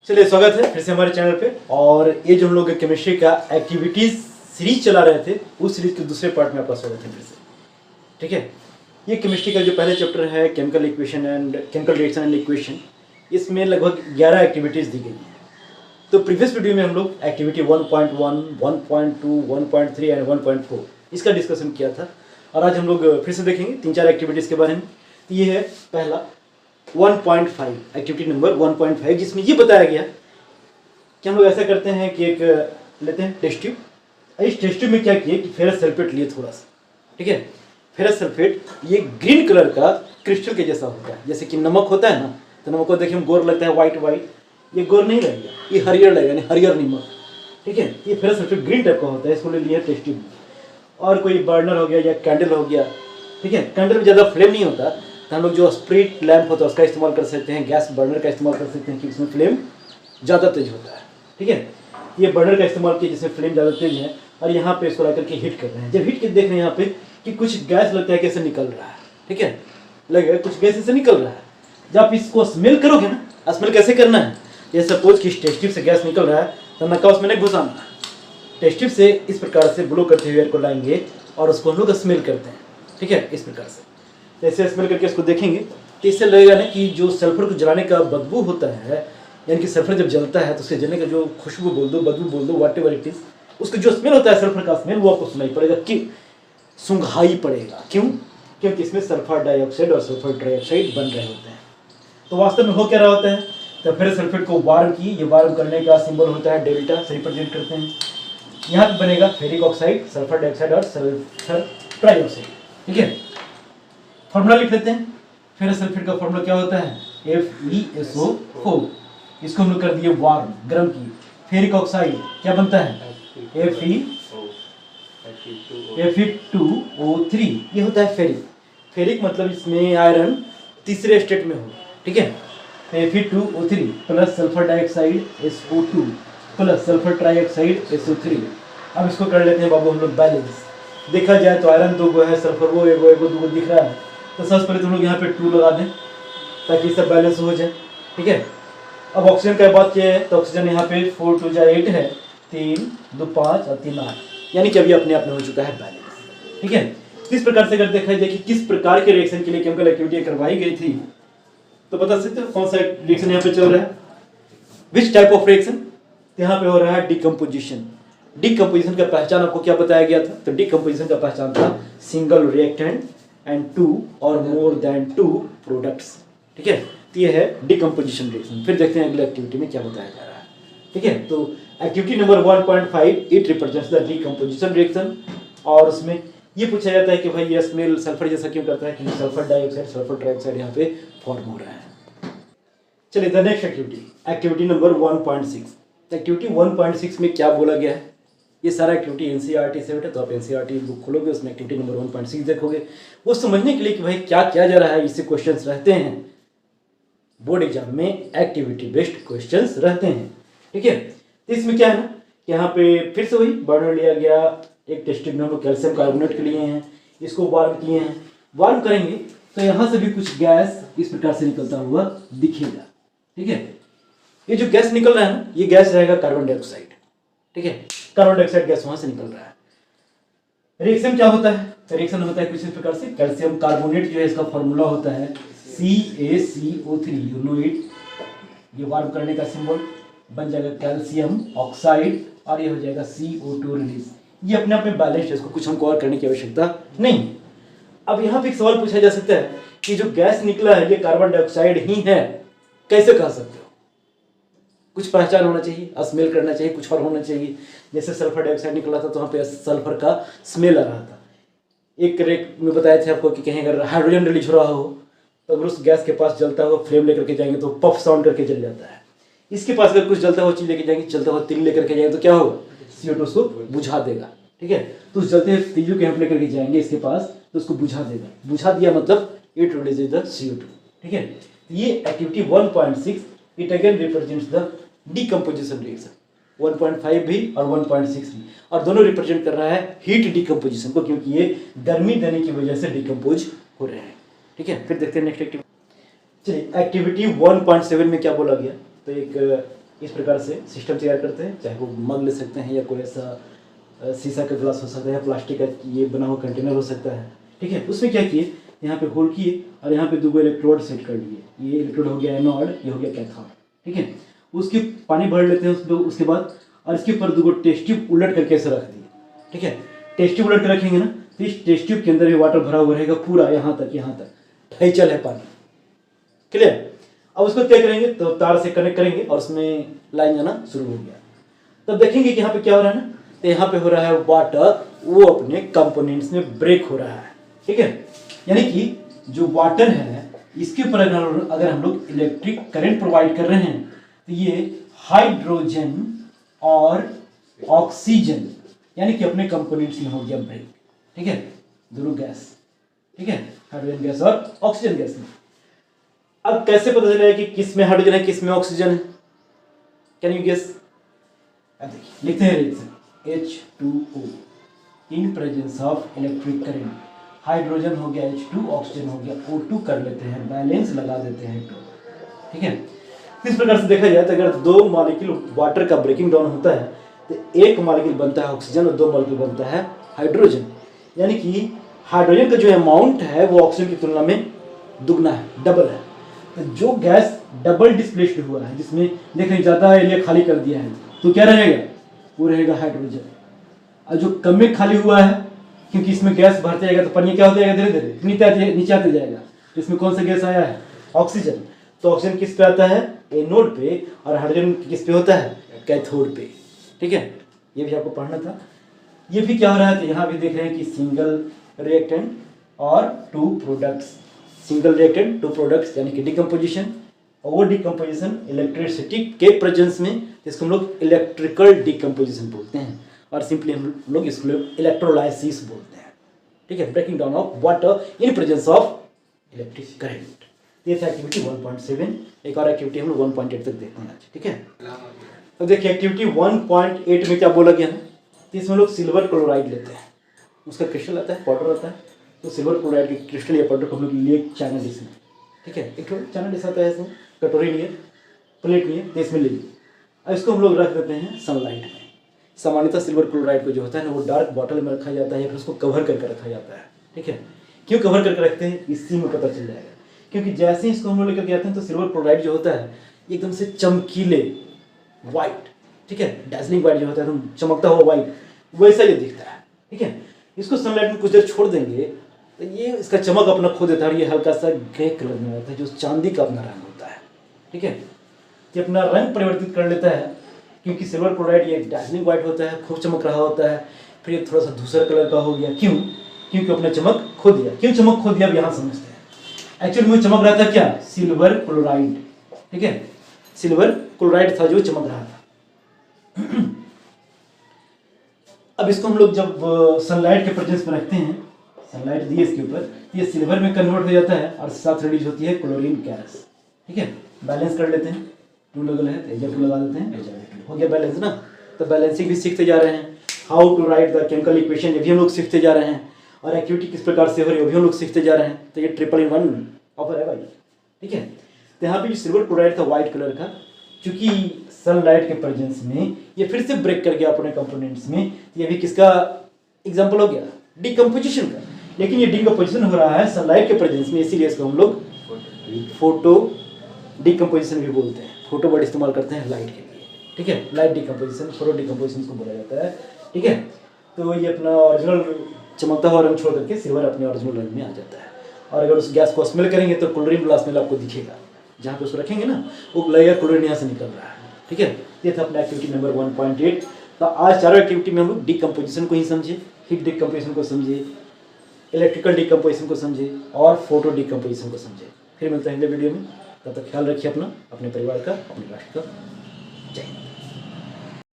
चलिए स्वागत है फिर से हमारे चैनल पे। और ये जो हम लोग केमिस्ट्री का एक्टिविटीज सीरीज चला रहे थे उस सीरीज के दूसरे पार्ट में आपका स्वागत है फिर से। ठीक है, ये केमिस्ट्री का जो पहले चैप्टर है chemical equation and chemical reaction and equation, इसमें लगभग 11 एक्टिविटीज दी गई है। तो प्रीवियस वीडियो में हम लोग एक्टिविटी 1.1, 1.2, 1.3 एंड 1.4 इसका डिस्कशन किया था। और आज हम लोग फिर से देखेंगे 3-4 एक्टिविटीज़ के बारे में। तो ये है पहला 1.5 एक्टिविटी नंबर 1.5, जिसमें ये बताया गया कि हम लोग ऐसा करते हैं कि एक लेते हैं टेस्ट ट्यूब। इस टेस्ट ट्यूब में क्या किए कि फेरस सल्फेट लिए थोड़ा सा। ठीक है, फेरस सल्फेट ये ग्रीन कलर का क्रिस्टल के जैसा होता है, जैसे कि नमक होता है ना, तो नमक को देखिए गोर लगता है वाइट वाइट, ये गोर नहीं लगेगा, ये हरियर लगेगा, यानी हरियर नमक। ठीक है, ये फेरस सल्फेट ग्रीन टाइप का होता है, इसको ले लिया टेस्ट ट्यूब में। और कोई बर्नर हो गया या कैंडल हो गया। ठीक है, कैंडल में ज़्यादा फ्लेम नहीं होता, तो हम लोग जो स्प्रिट लैंप होता है उसका इस्तेमाल कर सकते हैं, गैस बर्नर का इस्तेमाल कर सकते हैं कि उसमें फ्लेम ज़्यादा तेज होता है। ठीक है, ये बर्नर का इस्तेमाल किया जिससे फ्लेम ज़्यादा तेज है, और यहाँ पे इसको लाकर के हीट कर रहे हैं। जब हीट के देख रहे हैं यहाँ पे कि कुछ गैस लगता है कैसे निकल रहा है। ठीक है, लगेगा कुछ गैस ऐसे निकल रहा है। जब आप इसको स्मेल करोगे ना, स्मेल कैसे करना है, ये सपोज कि टेस्ट ट्यूब से गैस निकल रहा है तो नक्का उसमें नहीं घुसाना है। टेस्ट ट्यूब से इस प्रकार से ब्लो करते हुए एयर को लाएंगे और उसको हम लोग स्मेल करते हैं। ठीक है, इस प्रकार से जैसे स्मेल करके इसको देखेंगे तो इससे लगेगा ना कि जो सल्फर को जलाने का बदबू होता है, यानी कि सल्फर जब जलता है तो उसके जलने का जो खुशबू बोल दो, बदबू बोल दो, व्हाट एवर इट इज, उसका जो स्मेल होता है सल्फर का स्मेल, वो आपको सुनाई पड़ेगा कि सुंघाई पड़ेगा। क्यों? क्योंकि इसमें सल्फर डाइऑक्साइड और सल्फर ट्राइऑक्साइड बन रहे होते हैं। तो वास्तव में हो क्या रहा होता है, तो फिर सल्फेट को वार्म की, ये वार्म करने का सिंबल होता है डेल्टा से रिप्रेजेंट करते हैं। यहाँ पे बनेगा फेरिक ऑक्साइड, सल्फर डाइऑक्साइड और सल्फर ट्राइऑक्साइड। ठीक है, फॉर्मूला लिख लेते हैं। फेरस सल्फेट का फॉर्मूला क्या होता है, FeSO4। इसको हम लोग कर दिए वार्म, गर्म की। फेरिक ऑक्साइड क्या बनता है, Fe2O3, ये होता है फेरिक। फेरिक मतलब इसमें आयरन तीसरे स्टेट में हो। ठीक है, Fe2O3 plus sulphur dioxide SO2 plus sulphur trioxide SO3। अब इसको कर लेते हैं बाबू हम लोग बैलेंस। देखा जाए तो आयरन 2 है, सल्फर वो एगो एगो 2 दिख रहा है, तो सबसे पहले तुम लोग यहाँ पे 2 लगा दें ताकि सब बैलेंस हो जाए। ठीक है, अब ऑक्सीजन का बात किया है तो ऑक्सीजन यहाँ पे 4 2 8 है, 3 2 5 और 3 8, यानी कि अभी अपने आप में हो चुका है बैलेंस। ठीक है, इस प्रकार से अगर देखा जाए कि किस प्रकार के रिएक्शन के लिए केमिकल एक्टिविटी करवाई गई थी, तो बता सकते हो कौन सा रिएक्शन यहाँ पे चल रहा है, विच टाइप ऑफ रिएक्शन। यहाँ पे हो रहा है डिकम्पोजिशन। डिकम्पोजिशन का पहचान आपको क्या बताया गया था, तो डिकम्पोजिशन का पहचान था सिंगल रिएक्टेंट एंड 2 और मोर देन 2 प्रोडक्ट्स। ठीक है, तो ये है डिकम्पोजिशन रिएक्शन। फिर देखते हैं अगले एक्टिविटी में क्या बताया जा रहा है। ठीक है, तो activity number 1.5 it represents the decomposition reaction. और उसमें ये पूछा जाता है कि भाई ये स्मेल सल्फर जैसा क्यों करता है, क्योंकि सल्फर डाइऑक्साइड सल्फर ट्राइऑक्साइड यहाँ पे फॉर्म हो रहा है। चलिए the next activity, activity number 1.6। Activity 1.6 में क्या बोला गया है, ये सारा एक्टिविटी NCERT से है, तो आप NCERT बुक खोलोगे, उसमें एक्टिविटी नंबर 1.6 देखोगे। वो समझने के लिए कि भाई क्या किया जा रहा है, इससे क्वेश्चंस रहते हैं बोर्ड एग्जाम में, एक्टिविटी बेस्ड क्वेश्चंस रहते हैं। ठीक है, तो इसमें क्या है ना कि यहाँ पे फिर से वही बर्नर लिया गया, एक टेस्ट ट्यूब में हम लोग कैल्शियम कार्बोनेट के लिए हैं, इसको वार्म किए हैं। वार्म करेंगे तो यहाँ से भी कुछ गैस इस प्रकार से निकलता हुआ दिखेगा। ठीक है, ये जो गैस निकल रहा है ना, ये गैस रहेगा कार्बन डाइऑक्साइड। ठीक है, कार्बन डाइऑक्साइड गैस वहां से निकल रहा है। रिएक्शन क्या होता है, रिएक्शन होता है कुछ इस प्रकार से, कैल्शियम कार्बोनेट जो है इसका फॉर्मूला होता है CaCO3, यू नो इट। ये वार्म करने का सिंबल बन जाएगा कैल्शियम ऑक्साइड, और ये हो जाएगा CO2 रिलीज। ये अपने आप में बैलेंस्ड है, इसको कुछ हमको और करने की आवश्यकता नहीं। अब यहाँ पे एक सवाल पूछा जा सकता है कि जो गैस निकला है ये कार्बन डाइऑक्साइड ही है, कैसे कह सकते हो? कुछ पहचान होना चाहिए, स्मेल करना चाहिए, कुछ और होना चाहिए। जैसे सल्फर डाइऑक्साइड निकला था तो वहाँ पे सल्फर का स्मेल आ रहा था। एक रेक में बताया था आपको कि कहीं अगर हाइड्रोजन रिलीज हो रहा हो तो अगर उस गैस के पास जलता हुआ फ्लेम लेकर के जाएंगे तो पफ साउंड करके जल जाता है। इसके पास अगर कुछ जलता हुआ चीज लेके जाएंगे, चलता हुआ तिल लेकर के जाएंगे तो क्या होगा, CO2 उसको बुझा देगा। ठीक है, तो उस जलते हुए तिल्लू के हम लेकर के जाएंगे इसके पास तो उसको बुझा देगा। बुझा दिया मतलब इट रिलीजेज द CO2। ठीक है, ये activity 1.6 it again represents the decomposition reaction. 1.5 भी और 1.6 भी, और दोनों रिप्रेजेंट कर रहा है हीट डिकम्पोजिशन को, क्योंकि ये गर्मी देने की वजह से डिकम्पोज हो रहे हैं। ठीक है, फिर देखते हैं नेक्स्ट एक्टिविटी। चलिए एक्टिविटी 1.7 में क्या बोला गया, तो एक इस प्रकार से सिस्टम तैयार करते हैं, चाहे वो मग ले सकते हैं या कोई ऐसा शीशा का ग्लास हो सकता है या प्लास्टिक का ये बना हुआ कंटेनर हो सकता है, ठीक है। उसमें क्या किए, यहाँ पे होल किए और यहाँ पे 2 इलेक्ट्रोड सेट कर लिए। ये इलेक्ट्रोड हो गया एनोड, ये हो गया कैथोड, ठीक है। उसके पानी भर लेते हैं उसके बाद, और इसके ऊपर 2 टेस्ट ट्यूब उलट करके ऐसे रख दिए, ठीक है। टेस्ट ट्यूब उलट कर रखेंगे ना, तो इस टेस्ट ट्यूब के अंदर भी वाटर भरा हुआ रहेगा पूरा यहाँ तक ढाईचल है पानी, क्लियर। अब उसको क्या करेंगे, तो तार से कनेक्ट करेंगे और उसमें लाइन जाना शुरू हो गया। तब देखेंगे कि यहाँ पे क्या हो रहा है ना, तो यहाँ पे हो रहा है वाटर, वो अपने कंपोनेंट्स में ब्रेक हो रहा है, ठीक है। यानी कि जो वाटर है इसके ऊपर अगर हम लोग इलेक्ट्रिक करंट प्रोवाइड कर रहे हैं, तो ये हाइड्रोजन और ऑक्सीजन यानी कि अपने कंपोनेंट्स में हो गया ब्रेक, ठीक है। दोनों गैस, ठीक है, हाइड्रोजन गैस और ऑक्सीजन गैस में। अब कैसे पता चलेगा कि किस में हाइड्रोजन है किस में ऑक्सीजन है, कैन यू गेस। अब देखिए लिखते हैं reaction H2O in presence of electric current, hydrogen हो गया H2, ऑक्सीजन हो गया O2, कर लेते हैं बैलेंस, लगा देते हैं 2, ठीक है। इस प्रकार से देखा जाए तो अगर 2 मॉलिक्यूल वाटर का ब्रेकिंग डाउन होता है तो 1 मॉलिक्यूल बनता है ऑक्सीजन और 2 मॉलिक्यूल बनता है हाइड्रोजन। यानी कि हाइड्रोजन का जो अमाउंट है वो ऑक्सीजन की तुलना में दुगना है, डबल है। तो जो गैस डबल डिस्प्लेस्ड हुआ है, जिसमें देख रहे ज़्यादा एरिया खाली कर दिया है, तो क्या रहेगा, वो रहेगा हाइड्रोजन। और जो कम में खाली हुआ है, क्योंकि इसमें गैस भरते जाएगा तो पानी क्या होता जाएगा, धीरे धीरे नीचे आते जाएगा, तो इसमें कौन सा गैस आया है, ऑक्सीजन। तो ऑक्सीजन किस पे आता है, एनोड पे, और हाइड्रोजन किस पे होता है, कैथोड पे, ठीक है। ये भी आपको पढ़ना था। ये भी क्या हो रहा है, तो यहाँ भी देख रहे हैं कि सिंगल रिएक्टेंट और 2 प्रोडक्ट्स, सिंगल रिएक्टेंट 2 प्रोडक्ट्स यानी कि डिकम्पोजिशन, और वो डिकम्पोजिशन इलेक्ट्रिसिटी के प्रेजेंस में, इसको हम लोग इलेक्ट्रिकल डिकम्पोजिशन बोलते हैं, और सिंपली हम लोग इसको इलेक्ट्रोलाइसिस बोलते हैं, ठीक है। Breaking down of water in presence of electric current. ये था एक्टिविटी 1.7। एक और एक्टिविटी हम लोग 1.8 तक देखते हैं आज, ठीक है। अब देखिए एक्टिविटी 1.8 में क्या बोला गया है, इसमें लोग सिल्वर क्लोराइड लेते हैं, उसका क्रिस्टल आता है, पाउडर आता है, तो सिल्वर क्लोराइड के क्रिस्टल या पाउडर को हम लोग लिए चाइना डिश में, ठीक है। एक चाइना डिश आता है, इसमें कटोरी लिए, प्लेट लिए, तो इसमें ले ली। अब इसको हम लोग रख देते हैं सनलाइट में। सामान्यतः सिल्वर क्लोराइड को जो होता है ना, वो डार्क बॉटल में रखा जाता है या फिर उसको कवर करके रखा जाता है, ठीक है। क्यों कवर करके रखते हैं, इसी में पता चल जाएगा। क्योंकि जैसे ही इसको हम लोग लेकर जाते हैं तो सिल्वर क्लोराइड जो होता है एकदम से चमकीले वाइट, ठीक है, डैजलिंग वाइट जो होता है एकदम चमकता हुआ वाइट, वैसा ये दिखता है, ठीक है। इसको सनलाइट में कुछ देर छोड़ देंगे तो ये इसका चमक अपना खो देता है, ये हल्का सा ग्रे कलर में आता है, जो चांदी का अपना रंग होता है, ठीक है। ये अपना रंग परिवर्तित कर लेता है, क्योंकि सिल्वर क्लोराइड ये डैजलिंग वाइट होता है, खूब चमक रहा होता है, फिर ये थोड़ा सा धूसर कलर का हो गया। क्यों, क्योंकि अपना चमक खो दिया। क्यों चमक खो दिया, अब यहाँ समझते हैं। एक्चुअली में चमक रहा था क्या, सिल्वर क्लोराइड, ठीक है, सिल्वर क्लोराइड था जो चमक रहा था। अब इसको हम लोग जब सनलाइट के प्रेजेंस में रखते हैं, सनलाइट दिए इसके ऊपर, ये सिल्वर में कन्वर्ट हो जाता है और साथ रिलीज होती है क्लोरीन गैस, ठीक है। बैलेंस कर लेते हैं, 2 लगल है तो H2 लगा देते हैं, H2 हो गया बैलेंस ना। तो बैलेंसिंग भी सीखते जा रहे हैं, how to write the chemical equation ये भी हम लोग सीखते जा रहे हैं, और एक्टिविटी किस प्रकार से हो रही है वो भी हम लोग सीखते जा रहे हैं। तो ये 3-in-1 ऑफर है भाई, ठीक है। तो यहाँ पे जो सिल्वर क्लोराइड था व्हाइट कलर का, चूंकि सनलाइट के प्रेजेंस में ये फिर से ब्रेक कर गया अपने कंपोनेंट्स में, ये भी किसका एग्जांपल हो गया, डिकम्पोजिशन का। लेकिन ये डिकम्पोजिशन हो रहा है सनलाइट के प्रेजेंस में, इसीलिए इसको हम लोग फोटो डिकम्पोजिशन भी बोलते हैं। फोटो वर्ड इस्तेमाल करते हैं लाइट के लिए, ठीक है। लाइट डिकम्पोजिशन, फोटो डिकम्पोजिशन को बोला जाता है, ठीक है। तो ये अपना ओरिजिनल चमकता हुआ रंग छोड़ करके सिल्वर अपने ओरिजिनल रंग में आ जाता है। और अगर उस गैस को स्मेल करेंगे तो क्लोरीन वाला स्मेल आपको दिखेगा, जहाँ पे उसको रखेंगे ना वो लगेगा क्लोरीन यहाँ से निकल रहा है, ठीक है। ये था अपना एक्टिविटी नंबर 1.8। तो आज चारों एक्टिविटी में हम लोग डिकम्पोजिशन को ही समझे, हीट डिकम्पोजिशन को समझे, इलेक्ट्रिकल डिकम्पोजिशन को समझे और फोटो डिकम्पोजिशन को समझे। फिर मिलते हैं अगले वीडियो में, तब तक ख्याल रखिए अपना, अपने परिवार का, अपने राष्ट्र का। जय हिंद।